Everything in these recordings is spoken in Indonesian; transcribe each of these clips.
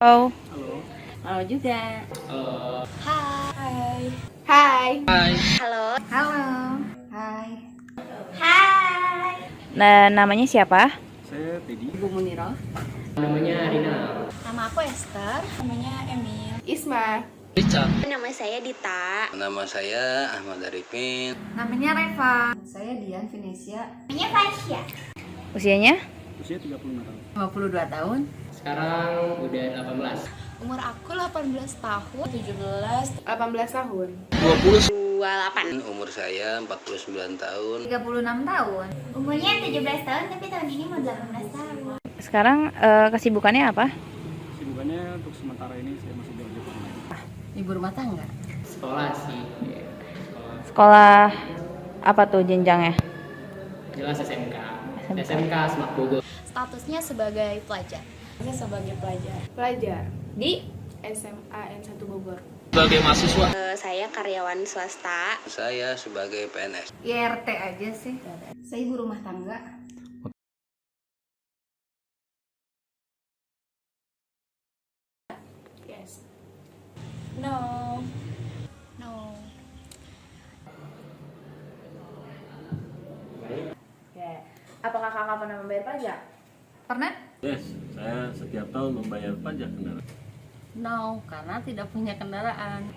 Halo. Halo. Halo juga. Halo. Hai. Hai. Hai. Halo. Halo. Hai. Hai. Nah, namanya siapa? Saya Teddy. Ibu Muniro. Namanya Rina. Nama aku Esther. Namanya Emil. Isma. Richard. Nama saya Dita. Nama saya Ahmad Arifin. Namanya Reva. Saya Dian Venesia. Namanya Fasya. Usianya? Usia 35 tahun. 52 tahun. Sekarang udah 18. Umur aku 18 tahun. 17. 18 tahun. 20. 28. Umur saya 49 tahun. 36 tahun. Umurnya 17 tahun tapi tahun ini mau 18 tahun. Sekarang kesibukannya apa? Sibukannya untuk sementara ini saya masih belajar online. Ibu rumah tangga. Sekolah sih. Sekolah apa tuh jenjangnya? Jelas SMK. SMK Semak Bogor. Statusnya sebagai pelajar. Saya sebagai pelajar. Pelajar di SMA N1 Bogor. Sebagai mahasiswa. Saya karyawan swasta. Saya sebagai PNS. IRT aja sih. Saya ibu rumah tangga. Yes. No. No. Ya. Apakah kakak pernah membayar pajak? Pernah? Yes, saya setiap tahun membayar pajak kendaraan. No, karena tidak punya kendaraan.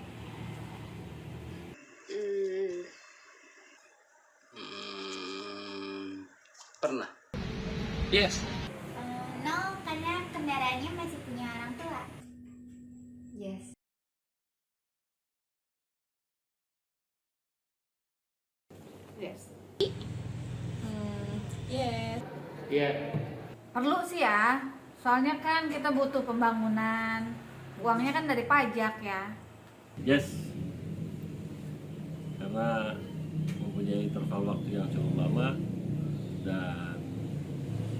Pernah. Yes. No, karena kendaraannya masih punya orang tua. Yes. Yes. Yes. Iya. Perlu sih ya, soalnya kan kita butuh pembangunan. Uangnya kan dari pajak ya. Yes, karena mempunyai interval waktu yang cukup lama dan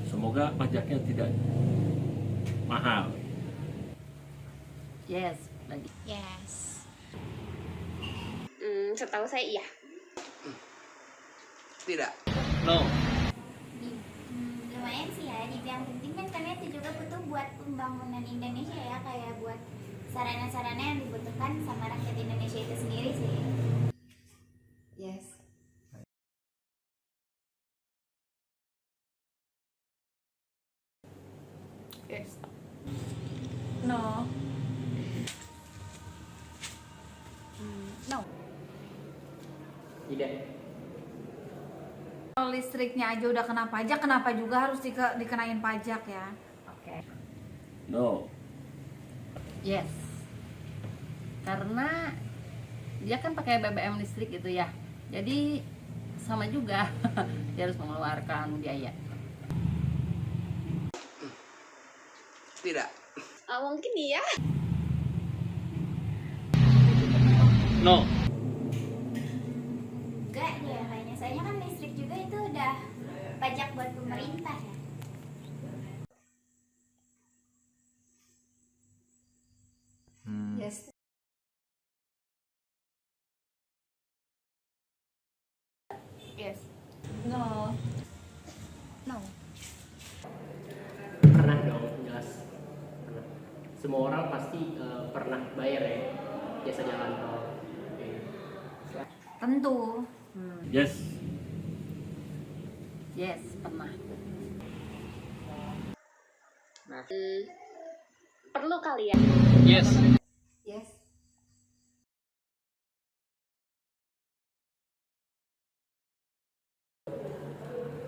semoga pajaknya tidak mahal. Yes, lagi. Yes. Setahu saya iya. Tidak. No. Lumayan sih ya, yang penting kan karena itu juga butuh buat pembangunan Indonesia ya, kayak buat sarana-sarana yang dibutuhkan sama rakyat Indonesia itu sendiri sih. Yes. Yes. No. No. Tidak. Kalau listriknya aja udah kena pajak, kenapa juga harus dikenain pajak ya? Oke. No, Yes, karena dia kan pakai BBM listrik gitu ya, jadi sama juga dia harus mengeluarkan biaya. Tidak. Mungkin iya. No. Enggak deh kayaknya, soalnya kan listrik juga itu udah pajak buat pemerintah ya. Yes. Yes. No. No. Pernah dong, jelas. Pernah. Semua orang pasti pernah bayar ya jasa jalan tol. Tentu. yes, Yes, pernah. Perlu kali ya. Yes. Yes.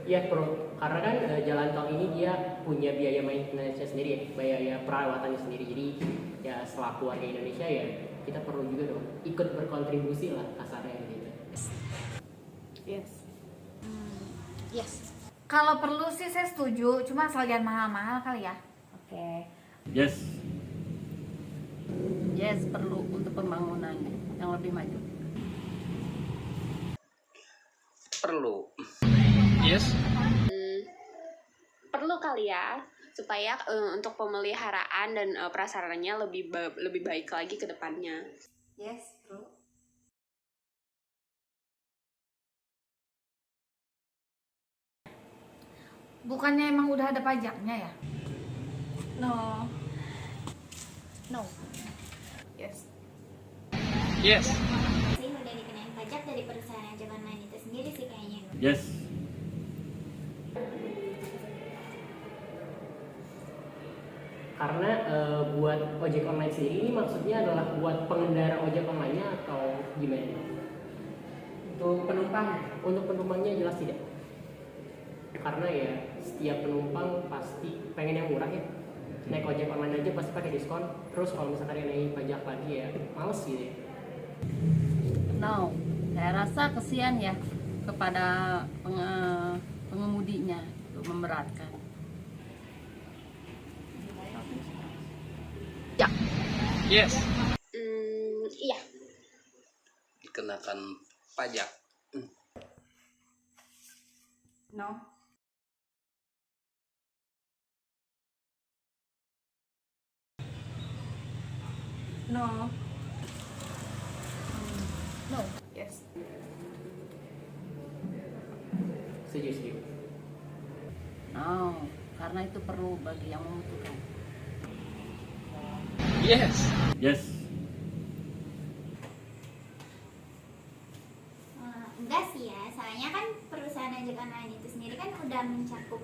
Iya bro, karena kan jalan tol ini dia punya biaya maintenance sendiri ya, biaya perawatannya sendiri. Jadi ya selaku warga Indonesia ya kita perlu juga dong ikut berkontribusi lah kasarnya gitu. Yes. Yes. Kalau perlu sih saya setuju, cuma asal jangan mahal-mahal kali ya. Oke. yes, Yes, perlu untuk pembangunan yang lebih maju. Perlu. Yes. Perlu kali ya, supaya untuk pemeliharaan dan prasarannya lebih baik lagi ke depannya. Yes, bro. Bukannya emang udah ada pajaknya ya? No. Sih udah dikenain pajak dari perusahaan ojek online itu sendiri sih kayaknya. Yes. Karena buat ojek online sendiri ini maksudnya adalah buat pengendara ojek online-nya atau gimana? Untuk penumpangnya jelas tidak. Karena ya setiap penumpang pasti pengen yang murah ya. Naik ojek online aja pasti pakai diskon. Terus kalau misalkan naik pajak lagi ya males gitu ya. No, saya rasa kesian ya kepada pengemudinya, itu memberatkan. Iya. Dikenakan pajak. No. No. No. Yes. Setuju. No, karena itu perlu bagi yang membutuhkan. Yes. Enggak sih ya, soalnya kan perusahaan ojek online itu sendiri kan udah mencakup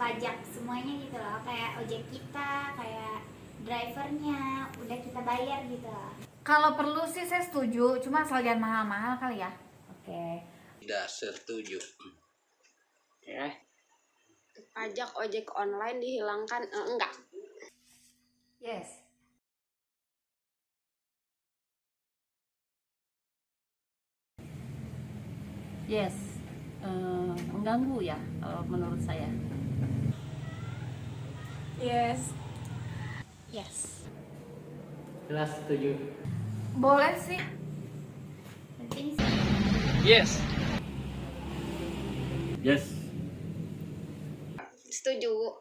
pajak semuanya gitu loh, kayak ojek kita, kayak drivernya, udah kita bayar gitu loh. Kalau perlu sih saya setuju, cuma asal jangan mahal-mahal kali ya. Oke. Tidak setuju. Pajak ojek online dihilangkan? Enggak. Yes. Yes. Mengganggu ya kalau menurut saya. Yes. Jelas setuju. Boleh sih. Penting sih. Yes. Setuju.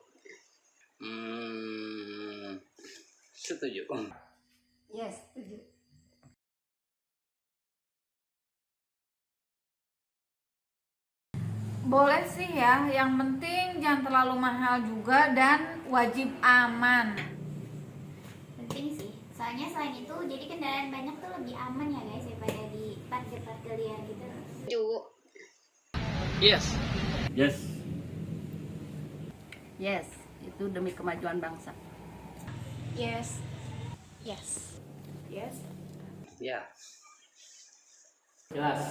Setuju. Yes, setuju. Boleh sih ya, yang penting jangan terlalu mahal juga dan wajib aman. Penting sih, soalnya selain itu jadi kendaraan banyak tuh lebih aman ya guys daripada di parkir-parkir liar gitu. Setuju. Yes, itu demi kemajuan bangsa. Yes. Ya. Jelas.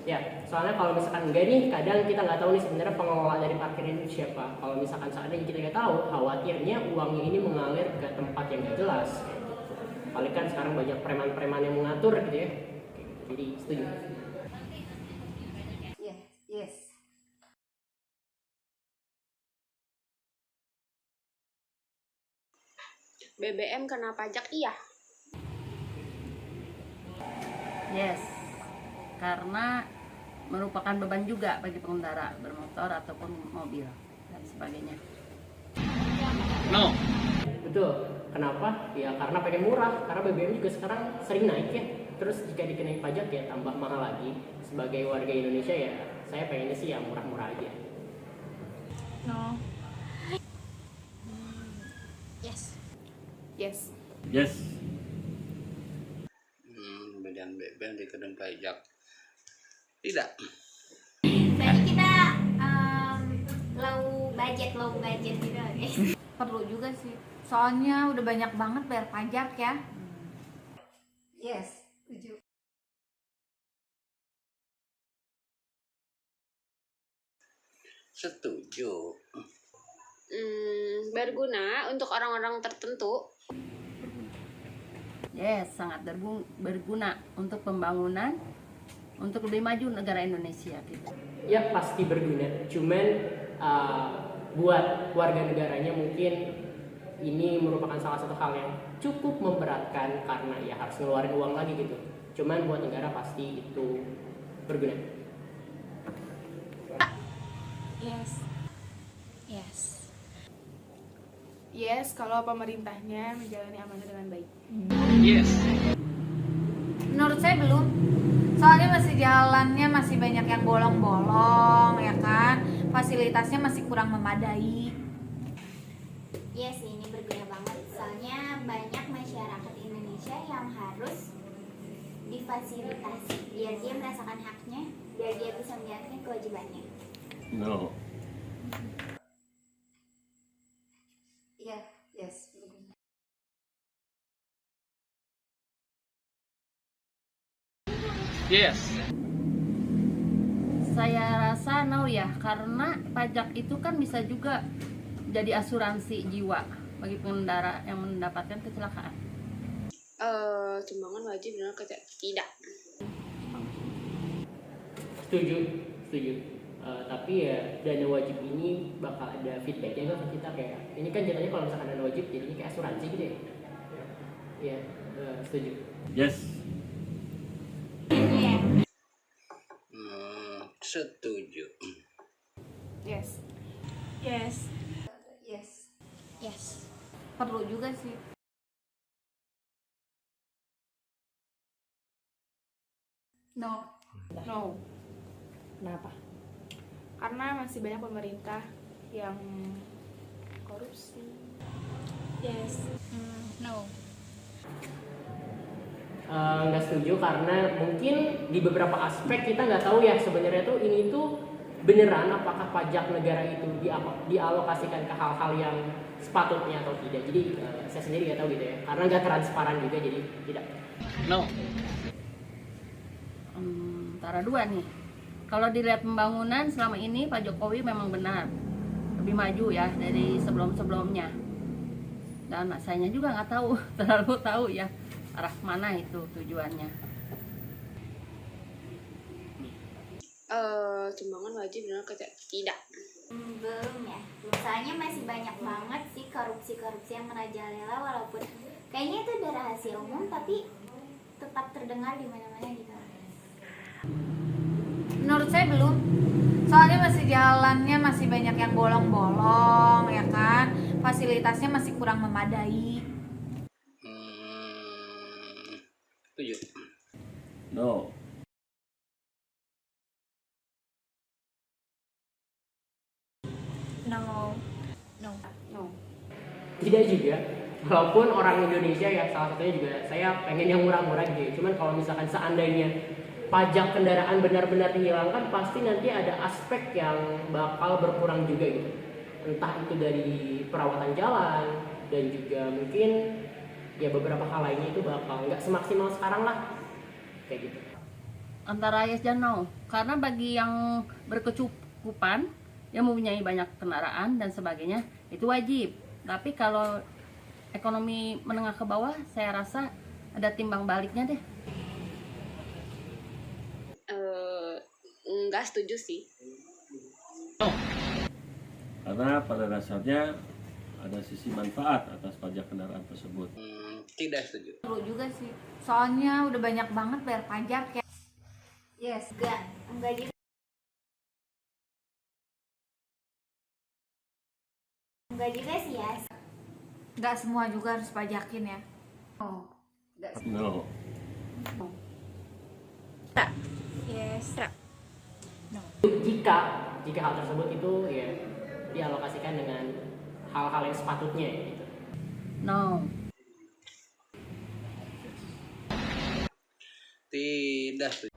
Ya, soalnya kalau misalkan enggak nih, kadang kita nggak tahu nih sebenarnya pengelola dari parkir itu siapa. Kalau misalkan seandainya kita nggak tahu, khawatirnya uangnya ini mengalir ke tempat yang nggak jelas. Paling kan sekarang banyak preman-preman yang mengatur gitu ya. Jadi setuju. Yes. BBM kena pajak? Iya. Yes. Karena merupakan beban juga bagi pengendara bermotor ataupun mobil dan sebagainya. No. Betul. Kenapa? Ya karena pengen murah. Karena BBM juga sekarang sering naik ya. Terus jika dikenai pajak ya tambah mahal lagi. Sebagai warga Indonesia ya saya pengennya sih ya murah-murah aja. No. Yes. Badan BBM dikenakan pajak. Tidak. Berarti kita low budget gitu loh guys. Perlu juga sih. Soalnya udah banyak banget bayar pajak ya. Yes, setuju. Setuju. Berguna untuk orang-orang tertentu. Yes, sangat berguna untuk pembangunan, untuk lebih maju negara Indonesia gitu. Ya pasti berguna. Cuman buat warga negaranya mungkin ini merupakan salah satu hal yang cukup memberatkan karena ya harus ngeluarin uang lagi gitu. Cuman buat negara pasti itu berguna. Yes, kalau pemerintahnya menjalani amanah dengan baik. Menurut saya belum. Soalnya masih jalannya masih banyak yang bolong-bolong ya kan. Fasilitasnya masih kurang memadai. Iya sih, ini berguna banget. Soalnya banyak masyarakat Indonesia yang harus difasilitasi biar dia merasakan haknya, biar dia bisa menjalankan kewajibannya. No. Iya, yes. Yes. Saya rasa no ya, karena pajak itu kan bisa juga jadi asuransi jiwa bagi pengendara yang mendapatkan kecelakaan. Sumbangan wajib benar tidak. Setuju. Tapi ya dana wajib ini bakal ada feedbacknya nggak ke kita, kayak ini kan jadinya kalau misalkan dana wajib jadinya kayak asuransi gitu ya. Iya, setuju. Yes. Setuju. Yes. Yes. Yes. Yes. Perlu juga sih. No. No. Kenapa? Karena masih banyak pemerintah yang korupsi. Yes. No. Nggak setuju karena mungkin di beberapa aspek kita nggak tahu ya sebenarnya tuh ini tuh beneran apakah pajak negara itu dialokasikan ke hal-hal yang sepatutnya atau tidak. Jadi saya sendiri nggak tahu gitu ya, karena nggak transparan juga, jadi tidak. No. Antara dua nih. Kalau dilihat pembangunan selama ini Pak Jokowi memang benar lebih maju ya dari sebelum-sebelumnya. Dan sayanya juga nggak tahu, terlalu tahu ya arah mana itu tujuannya. Sumbangan wajib benar tidak. Belum ya. Soalnya masih banyak banget sih korupsi yang merajalela, walaupun kayaknya itu udah rahasia umum tapi tetap terdengar di mana-mana gitu. Menurut saya belum. Soalnya masih jalannya masih banyak yang bolong-bolong, ya kan? Fasilitasnya masih kurang memadai. Setuju. No. No. Tidak juga. Walaupun orang Indonesia ya salah satunya juga saya pengen yang murah-murah gitu ya. Cuman kalau misalkan seandainya pajak kendaraan benar-benar dihilangkan, pasti nanti ada aspek yang bakal berkurang juga gitu. Entah itu dari perawatan jalan dan juga mungkin ya beberapa hal lainnya itu bakal nggak semaksimal sekarang lah. Kayak gitu. Antara yes dan no. Karena bagi yang berkecukupan, yang mempunyai banyak kendaraan dan sebagainya, itu wajib. Tapi kalau ekonomi menengah ke bawah, saya rasa ada timbang baliknya deh. Enggak setuju sih. Karena pada dasarnya ada sisi manfaat atas pajak kendaraan tersebut. Tidak setuju. Perlu juga sih. Soalnya udah banyak banget bayar pajak ya. Yes. Enggak juga. Enggak juga sih ya. Nggak semua juga harus pajakin ya. Oh. No. Yes. Jika hal tersebut itu ya dialokasikan dengan hal-hal yang sepatutnya ya, gitu. No. Tidak setuju.